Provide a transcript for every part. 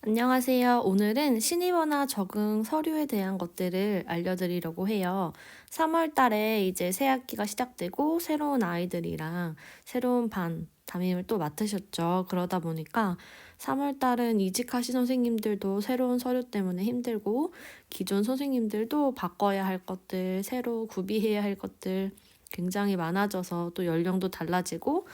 안녕하세요. 오늘은 신입원화 적응 서류에 대한 것들을 알려드리려고 해요. 3월 달에 이제 새 학기가 시작되고 새로운 아이들이랑 새로운 반 담임을 또 맡으셨죠. 그러다 보니까 3월 달은 이직하신 선생님들도 새로운 서류 때문에 힘들고 기존 선생님들도 바꿔야 할 것들, 새로 구비해야 할 것들 굉장히 많아져서 또 연령도 달라지고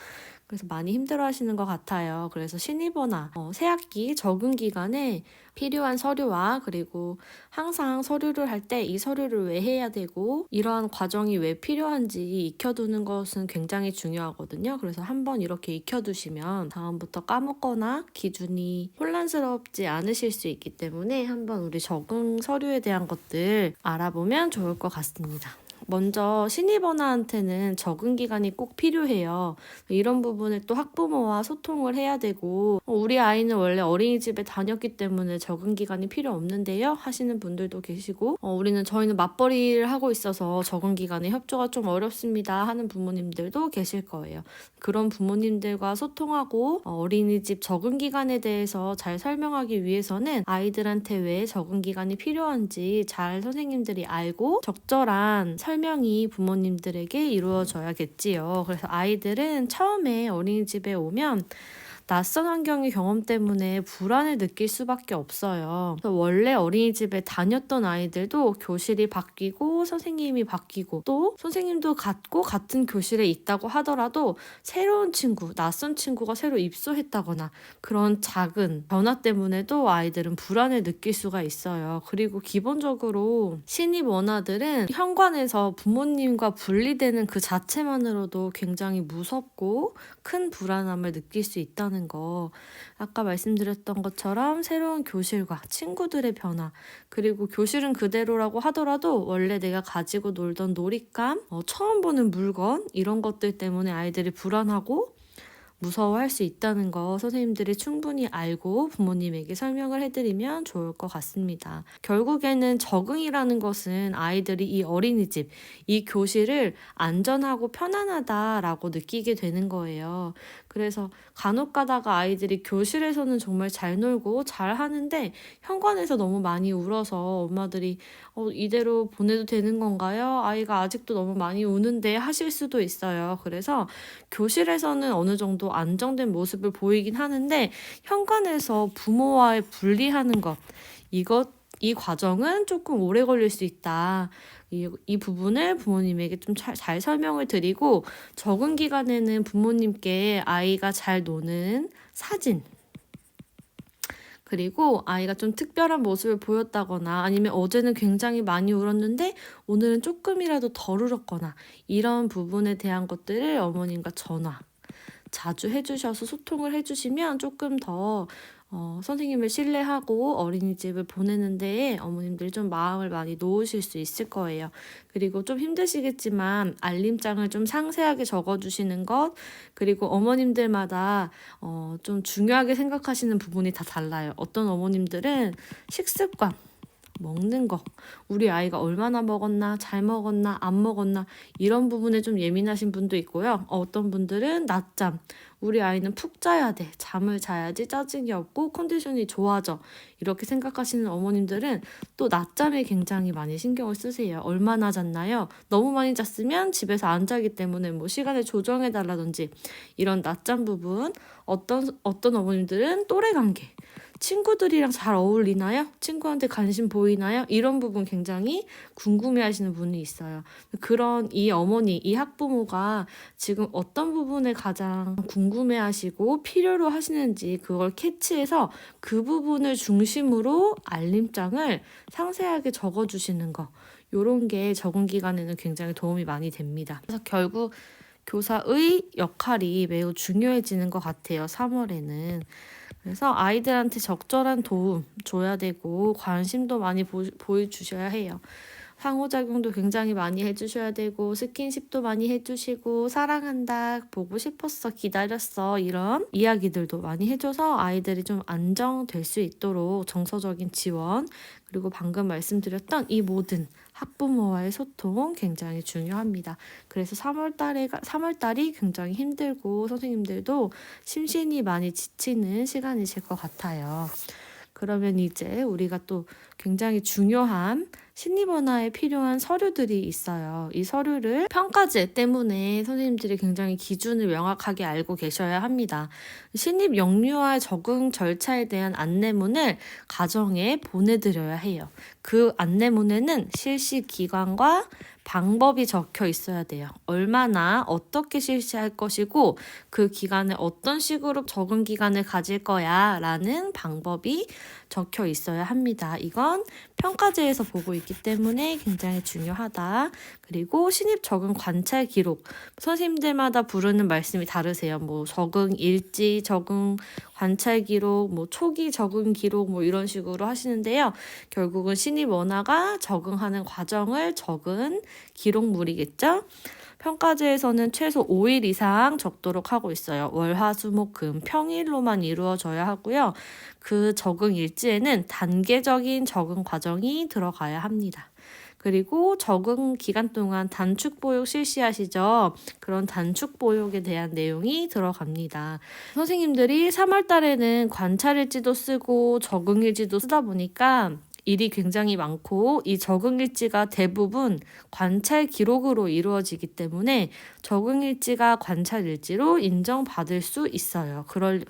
그래서 많이 힘들어 하시는 것 같아요. 그래서 신입원화, 새학기 적응 기간에 필요한 서류와 그리고 항상 서류를 할 때 이 서류를 왜 해야 되고 이러한 과정이 왜 필요한지 익혀두는 것은 굉장히 중요하거든요. 그래서 한번 이렇게 익혀두시면 다음부터 까먹거나 기준이 혼란스럽지 않으실 수 있기 때문에 한번 우리 적응 서류에 대한 것들 알아보면 좋을 것 같습니다. 먼저 신입원화한테는 적응 기간이 꼭 필요해요. 이런 부분을 또 학부모와 소통을 해야 되고 우리 아이는 원래 어린이집에 다녔기 때문에 적응 기간이 필요 없는데요 하시는 분들도 계시고 저희는 맞벌이를 하고 있어서 적응 기간에 협조가 좀 어렵습니다 하는 부모님들도 계실 거예요. 그런 부모님들과 소통하고 어린이집 적응 기간에 대해서 잘 설명하기 위해서는 아이들한테 왜 적응 기간이 필요한지 잘 선생님들이 알고 적절한 설명이 부모님들에게 이루어져야겠지요. 그래서 아이들은 처음에 어린이집에 오면 낯선 환경의 경험 때문에 불안을 느낄 수밖에 없어요. 원래 어린이집에 다녔던 아이들도 교실이 바뀌고 선생님이 바뀌고 또 선생님도 같은 교실에 있다고 하더라도 새로운 친구, 낯선 친구가 새로 입소했다거나 그런 작은 변화 때문에도 아이들은 불안을 느낄 수가 있어요. 그리고 기본적으로 신입 원아들은 현관에서 부모님과 분리되는 그 자체만으로도 굉장히 무섭고 큰 불안함을 느낄 수 있다는 거. 아까 말씀드렸던 것처럼 새로운 교실과 친구들의 변화, 그리고 교실은 그대로라고 하더라도 원래 내가 가지고 놀던 놀잇감, 처음 보는 물건 이런 것들 때문에 아이들이 불안하고 무서워할 수 있다는 거 선생님들이 충분히 알고 부모님에게 설명을 해드리면 좋을 것 같습니다. 결국에는 적응이라는 것은 아이들이 이 어린이집, 이 교실을 안전하고 편안하다라고 느끼게 되는 거예요. 그래서 간혹 가다가 아이들이 교실에서는 정말 잘 놀고 잘 하는데 현관에서 너무 많이 울어서 엄마들이 이대로 보내도 되는 건가요? 아이가 아직도 너무 많이 우는데 하실 수도 있어요. 그래서 교실에서는 어느 정도 안정된 모습을 보이긴 하는데 현관에서 부모와의 분리하는 것, 이 과정은 조금 오래 걸릴 수 있다. 이 부분을 부모님에게 좀 잘 설명을 드리고 적응 기간에는 부모님께 아이가 잘 노는 사진, 그리고 아이가 좀 특별한 모습을 보였다거나 아니면 어제는 굉장히 많이 울었는데 오늘은 조금이라도 덜 울었거나 이런 부분에 대한 것들을 어머님과 전화 자주 해주셔서 소통을 해주시면 조금 더 선생님을 신뢰하고 어린이집을 보내는 데에 어머님들이 좀 마음을 많이 놓으실 수 있을 거예요. 그리고 좀 힘드시겠지만 알림장을 좀 상세하게 적어주시는 것, 그리고 어머님들마다 좀 중요하게 생각하시는 부분이 다 달라요. 어떤 어머님들은 식습관, 먹는 거, 우리 아이가 얼마나 먹었나, 잘 먹었나, 안 먹었나 이런 부분에 좀 예민하신 분도 있고요. 어떤 분들은 낮잠, 우리 아이는 푹 자야 돼, 잠을 자야지 짜증이 없고 컨디션이 좋아져 이렇게 생각하시는 어머님들은 또 낮잠에 굉장히 많이 신경을 쓰세요. 얼마나 잤나요? 너무 많이 잤으면 집에서 안 자기 때문에 뭐 시간을 조정해 달라든지 이런 낮잠 부분. 어떤 어머님들은 또래 관계, 친구들이랑 잘 어울리나요? 친구한테 관심 보이나요? 이런 부분 굉장히 궁금해 하시는 분이 있어요. 그런 이 어머니, 이 학부모가 지금 어떤 부분을 가장 궁금해 하시고 필요로 하시는지 그걸 캐치해서 그 부분을 중심으로 알림장을 상세하게 적어주시는 거. 요런 게 적응 기간에는 굉장히 도움이 많이 됩니다. 그래서 결국 교사의 역할이 매우 중요해지는 것 같아요. 3월에는. 그래서 아이들한테 적절한 도움 줘야 되고 관심도 많이 보여주셔야 해요. 상호작용도 굉장히 많이 해주셔야 되고 스킨십도 많이 해주시고 사랑한다, 보고 싶었어, 기다렸어 이런 이야기들도 많이 해줘서 아이들이 좀 안정될 수 있도록 정서적인 지원, 그리고 방금 말씀드렸던 이 모든 학부모와의 소통 굉장히 중요합니다. 그래서 3월달이 굉장히 힘들고 선생님들도 심신이 많이 지치는 시간이실 것 같아요. 그러면 이제 우리가 또 굉장히 중요한 신입원화에 필요한 서류들이 있어요. 이 서류를 평가제 때문에 선생님들이 굉장히 기준을 명확하게 알고 계셔야 합니다. 신입 영유아 적응 절차에 대한 안내문을 가정에 보내드려야 해요. 그 안내문에는 실시 기간과 방법이 적혀 있어야 돼요. 얼마나 어떻게 실시할 것이고 그 기간에 어떤 식으로 적응 기간을 가질 거야 라는 방법이 적혀 있어야 합니다. 이건 평가제에서 보고 있기 때문에 굉장히 중요하다. 그리고 신입 적응 관찰 기록. 선생님들마다 부르는 말씀이 다르세요. 뭐 적응 일지, 적응 관찰 기록, 뭐 초기 적응 기록 뭐 이런 식으로 하시는데요. 결국은 신입 원화가 적응하는 과정을 적은 기록물이겠죠. 평가제에서는 최소 5일 이상 적도록 하고 있어요. 월, 화, 수, 목, 금 평일로만 이루어져야 하고요. 그 적응 일지에는 단계적인 적응 과정이 들어가야 합니다. 그리고 적응 기간 동안 단축 보육 실시하시죠. 그런 단축 보육에 대한 내용이 들어갑니다. 선생님들이 3월 달에는 관찰일지도 쓰고 적응일지도 쓰다 보니까 일이 굉장히 많고 이 적응일지가 대부분 관찰 기록으로 이루어지기 때문에 적응일지가 관찰일지로 인정받을 수 있어요.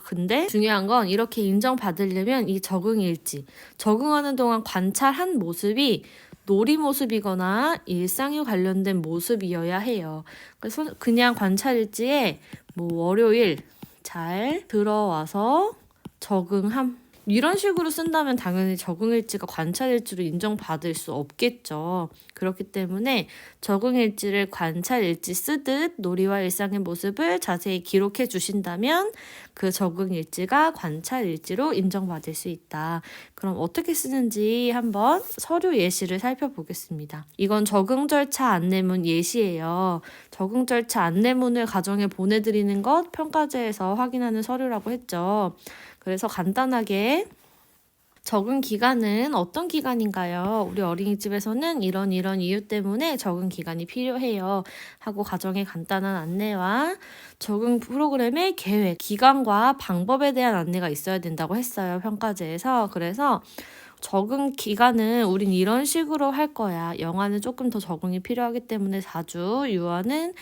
근데 중요한 건 이렇게 인정받으려면 이 적응일지, 적응하는 동안 관찰한 모습이 놀이 모습이거나 일상에 관련된 모습이어야 해요. 그래서 그냥 관찰일지에 뭐 월요일 잘 들어와서 적응함 이런 식으로 쓴다면 당연히 적응일지가 관찰일지로 인정받을 수 없겠죠. 그렇기 때문에 적응일지를 관찰일지 쓰듯 놀이와 일상의 모습을 자세히 기록해 주신다면 그 적응일지가 관찰일지로 인정받을 수 있다. 그럼 어떻게 쓰는지 한번 서류 예시를 살펴보겠습니다. 이건 적응 절차 안내문 예시예요. 적응 절차 안내문을 가정에 보내드리는 것 평가제에서 확인하는 서류라고 했죠. 그래서 간단하게 적응 기간은 어떤 기간인가요? 우리 어린이집에서는 이런 이유 때문에 적응 기간이 필요해요. 하고 가정의 간단한 안내와 적응 프로그램의 계획, 기간과 방법에 대한 안내가 있어야 된다고 했어요. 평가제에서. 그래서 적응 기간은 우린 이런 식으로 할 거야. 영아는 조금 더 적응이 필요하기 때문에 4주, 유아는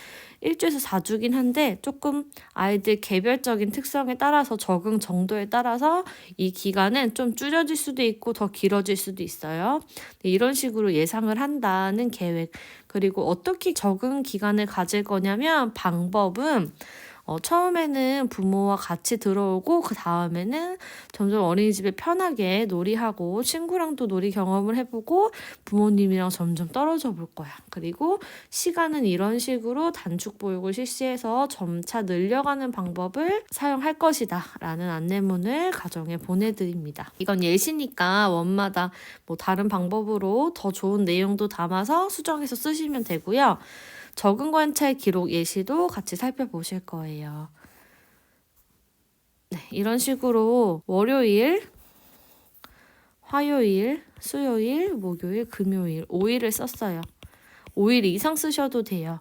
1주에서 4주긴 한데 조금 아이들 개별적인 특성에 따라서 적응 정도에 따라서 이 기간은 좀 줄여질 수도 있고 더 길어질 수도 있어요. 이런 식으로 예상을 한다는 계획. 그리고 어떻게 적응 기간을 가질 거냐면 방법은 처음에는 부모와 같이 들어오고 그 다음에는 점점 어린이집에 편하게 놀이하고 친구랑도 놀이 경험을 해보고 부모님이랑 점점 떨어져 볼 거야. 그리고 시간은 이런 식으로 단축 보육을 실시해서 점차 늘려가는 방법을 사용할 것이다 라는 안내문을 가정에 보내드립니다. 이건 예시니까 원마다 뭐 다른 방법으로 더 좋은 내용도 담아서 수정해서 쓰시면 되고요. 적응 관찰 기록 예시도 같이 살펴보실 거예요. 네, 이런 식으로 월요일, 화요일, 수요일, 목요일, 금요일 5일을 썼어요. 5일 이상 쓰셔도 돼요.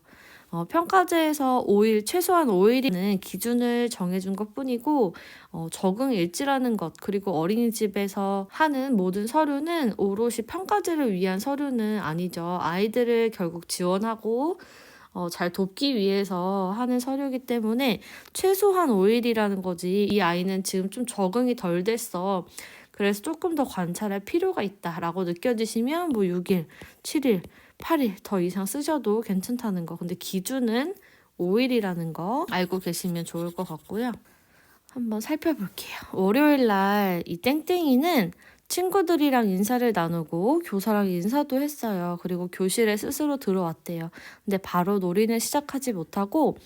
평가제에서 5일, 최소한 5일이는 기준을 정해준 것 뿐이고 적응 일지라는 것 그리고 어린이집에서 하는 모든 서류는 오롯이 평가제를 위한 서류는 아니죠. 아이들을 결국 지원하고 잘 돕기 위해서 하는 서류이기 때문에 최소한 5일이라는 거지. 이 아이는 지금 좀 적응이 덜 됐어. 그래서 조금 더 관찰할 필요가 있다라고 느껴지시면 뭐 6일, 7일, 8일 더 이상 쓰셔도 괜찮다는 거. 근데 기준은 5일이라는 거 알고 계시면 좋을 것 같고요. 한번 살펴볼게요. 월요일 날 이 땡땡이는 친구들이랑 인사를 나누고 교사랑 인사도 했어요. 그리고 교실에 스스로 들어왔대요. 근데 바로 놀이는 시작하지 못하고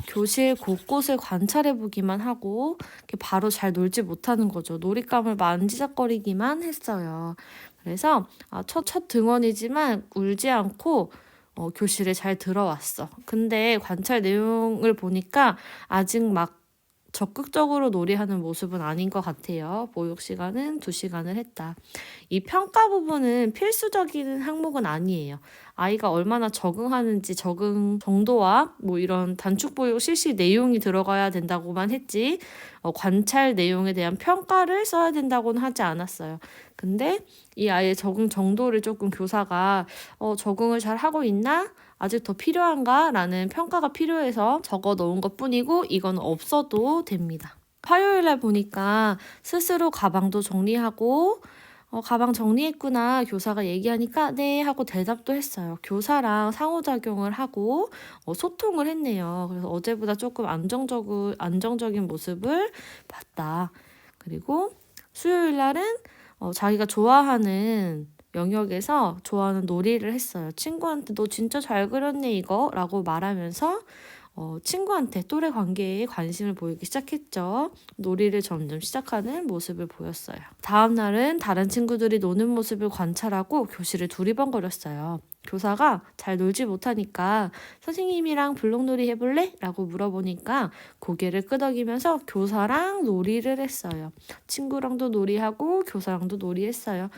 교실 곳곳을 관찰해보기만 하고 바로 잘 놀지 못하는 거죠. 놀잇감을 만지작거리기만 했어요. 그래서 첫 등원이지만 울지 않고 교실에 잘 들어왔어. 근데 관찰 내용을 보니까 아직 막 적극적으로 놀이하는 모습은 아닌 것 같아요. 보육 시간은 2시간을 했다. 이 평가 부분은 필수적인 항목은 아니에요. 아이가 얼마나 적응하는지 적응 정도와 뭐 이런 단축 보육 실시 내용이 들어가야 된다고만 했지 관찰 내용에 대한 평가를 써야 된다고는 하지 않았어요. 근데 이 아이의 적응 정도를 조금 교사가 적응을 잘 하고 있나? 아직 더 필요한가? 라는 평가가 필요해서 적어 놓은 것 뿐이고 이건 없어도 됩니다. 화요일날 보니까 스스로 가방도 정리하고 가방 정리했구나 교사가 얘기하니까 네 하고 대답도 했어요. 교사랑 상호작용을 하고 소통을 했네요. 그래서 어제보다 조금 안정적인 모습을 봤다. 그리고 수요일 날은 자기가 좋아하는 영역에서 좋아하는 놀이를 했어요. 친구한테 너 진짜 잘 그렸네 이거 라고 말하면서 친구한테 또래 관계에 관심을 보이기 시작했죠. 놀이를 점점 시작하는 모습을 보였어요. 다음 날은 다른 친구들이 노는 모습을 관찰하고 교실을 두리번거렸어요. 교사가 잘 놀지 못하니까 선생님이랑 블록놀이 해볼래? 라고 물어보니까 고개를 끄덕이면서 교사랑 놀이를 했어요. 친구랑도 놀이하고 교사랑도 놀이했어요.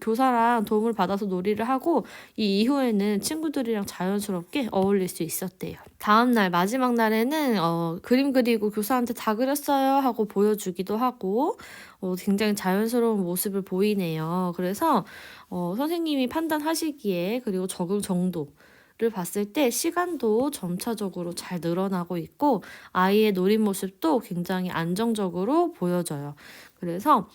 교사랑 도움을 받아서 놀이를 하고 이 이후에는 친구들이랑 자연스럽게 어울릴 수 있었대요. 다음 날 마지막 날에는 그림 그리고 교사한테 다 그렸어요 하고 보여주기도 하고 굉장히 자연스러운 모습을 보이네요. 그래서 선생님이 판단하시기에 그리고 적응 정도를 봤을 때 시간도 점차적으로 잘 늘어나고 있고 아이의 놀인 모습도 굉장히 안정적으로 보여져요. 그래서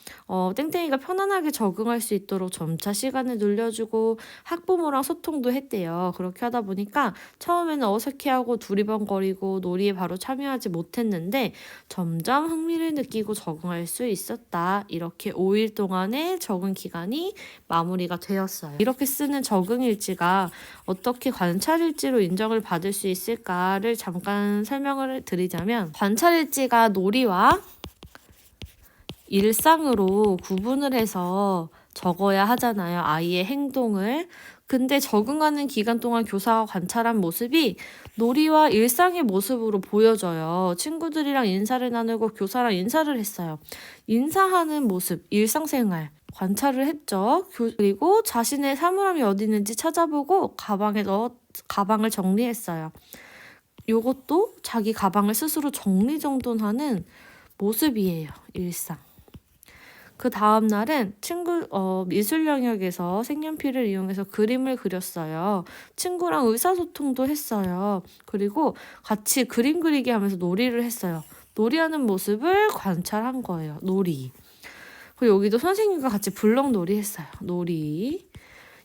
땡땡이가 편안하게 적응할 수 있도록 점차 시간을 늘려주고 학부모랑 소통도 했대요. 그렇게 하다 보니까 처음에는 어색해하고 두리번거리고 놀이에 바로 참여하지 못했는데 점점 흥미를 느끼고 적응할 수 있었다. 이렇게 5일 동안의 적응 기간이 마무리가 되었어요. 이렇게 쓰는 적응 일지가 어떻게 관찰 일지로 인정을 받을 수 있을까를 잠깐 설명을 드리자면 관찰 일지가 놀이와 일상으로 구분을 해서 적어야 하잖아요. 아이의 행동을. 근데 적응하는 기간 동안 교사가 관찰한 모습이 놀이와 일상의 모습으로 보여져요. 친구들이랑 인사를 나누고 교사랑 인사를 했어요. 인사하는 모습, 일상생활. 관찰을 했죠. 그리고 자신의 사물함이 어디 있는지 찾아보고 가방을 정리했어요. 요것도 자기 가방을 스스로 정리정돈하는 모습이에요. 일상. 그 다음 날은 미술 영역에서 색연필을 이용해서 그림을 그렸어요. 친구랑 의사소통도 했어요. 그리고 같이 그림 그리기 하면서 놀이를 했어요. 놀이하는 모습을 관찰한 거예요. 놀이. 그리고 여기도 선생님과 같이 블럭놀이 했어요. 놀이.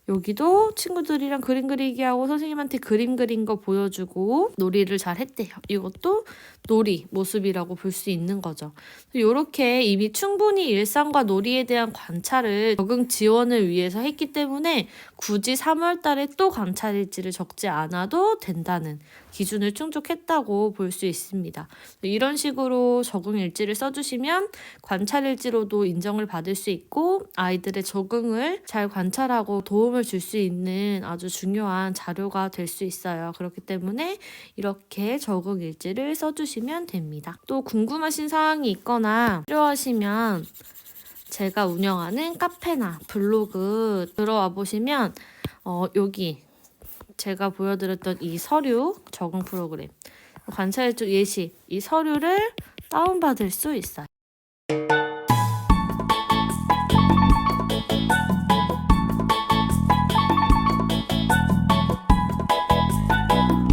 여기도 친구들이랑 그림 그리기 하고 선생님한테 그림 그린 거 보여주고 놀이를 잘 했대요. 이것도 놀이 모습이라고 볼 수 있는 거죠. 이렇게 이미 충분히 일상과 놀이에 대한 관찰을 적응 지원을 위해서 했기 때문에 굳이 3월 달에 또 관찰 일지를 적지 않아도 된다는 기준을 충족했다고 볼 수 있습니다. 이런 식으로 적응 일지를 써주시면 관찰 일지로도 인정을 받을 수 있고 아이들의 적응을 잘 관찰하고 도움을 줄 수 있는 아주 중요한 자료가 될 수 있어요. 그렇기 때문에 이렇게 적응 일지를 써주시면 됩니다. 또 궁금하신 사항이 있거나 필요하시면 제가 운영하는 카페나 블로그 들어와 보시면 여기 제가 보여드렸던 이 서류 적응 프로그램 관찰 쪽 예시 이 서류를 다운받을 수 있어요.